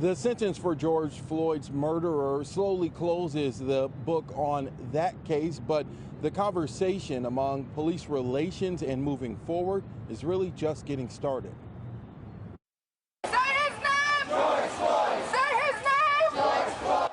The sentence for George Floyd's murderer slowly closes the book on that case, but the conversation among police relations and moving forward is really just getting started. Say his name! George Floyd! Say his name! George Floyd!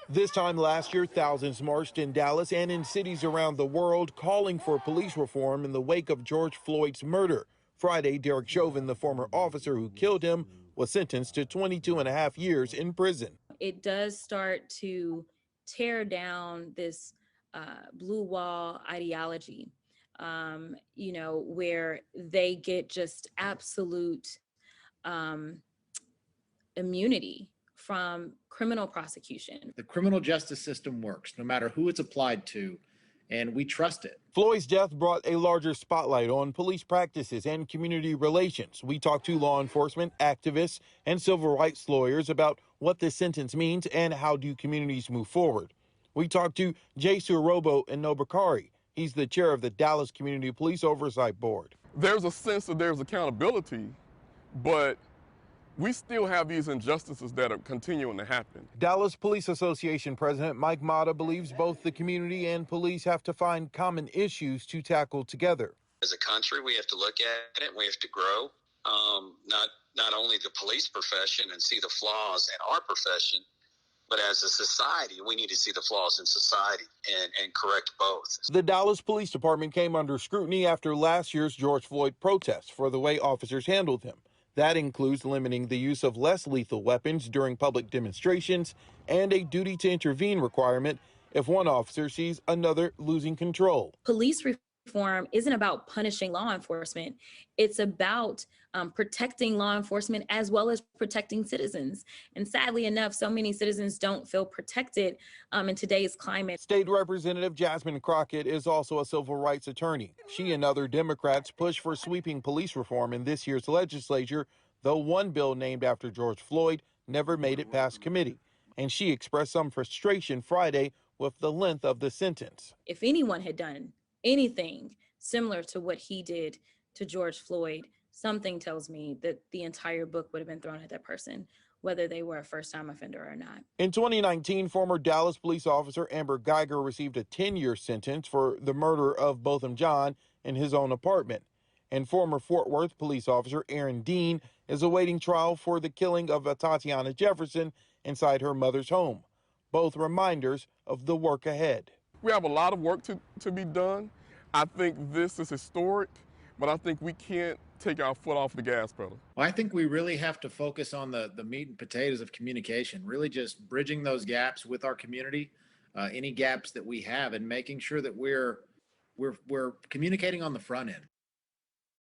This time last year, thousands marched in Dallas and in cities around the world calling for police reform in the wake of George Floyd's murder. Friday, Derek Chauvin, the former officer who killed him, was sentenced to 22.5 years in prison. It does start to tear down this blue wall ideology, where they get just absolute immunity from criminal prosecution. The criminal justice system works, no matter who it's applied to, and we trust it. Floyd's death brought a larger spotlight on police practices and community relations. We talked to law enforcement, activists, and civil rights lawyers about what this sentence means and how do communities move forward. We talked to Jay Surobo and Nobakari. He's the chair of the Dallas Community Police Oversight Board. There's a sense that there's accountability, but we still have these injustices that are continuing to happen. Dallas Police Association President Mike Mata believes both the community and police have to find common issues to tackle together. As a country, we have to look at it. We have to grow, not only the police profession and see the flaws in our profession, but as a society, we need to see the flaws in society and correct both. The Dallas Police Department came under scrutiny after last year's George Floyd protests for the way officers handled him. That includes limiting the use of less lethal weapons during public demonstrations and a duty to intervene requirement if one officer sees another losing control. Police reform isn't about punishing law enforcement. It's about protecting law enforcement as well as protecting citizens. And sadly enough, so many citizens don't feel protected in today's climate. State Representative Jasmine Crockett is also a civil rights attorney. She and other Democrats push for sweeping police reform in this year's legislature, though one bill named after George Floyd never made it past committee. And she expressed some frustration Friday with the length of the sentence. If anyone had done anything similar to what he did to George Floyd, something tells me that the entire book would have been thrown at that person, whether they were a first-time offender or not. In 2019, former Dallas police officer Amber Geiger received a 10-year sentence for the murder of Botham Jean in his own apartment. And former Fort Worth police officer Aaron Dean is awaiting trial for the killing of Tatiana Jefferson inside her mother's home. Both reminders of the work ahead. We have a lot of work to be done. I think this is historic, but I think we can't take our foot off the gas pedal. Well, I think we really have to focus on the meat and potatoes of communication, really just bridging those gaps with our community, any gaps that we have, and making sure that we're communicating on the front end.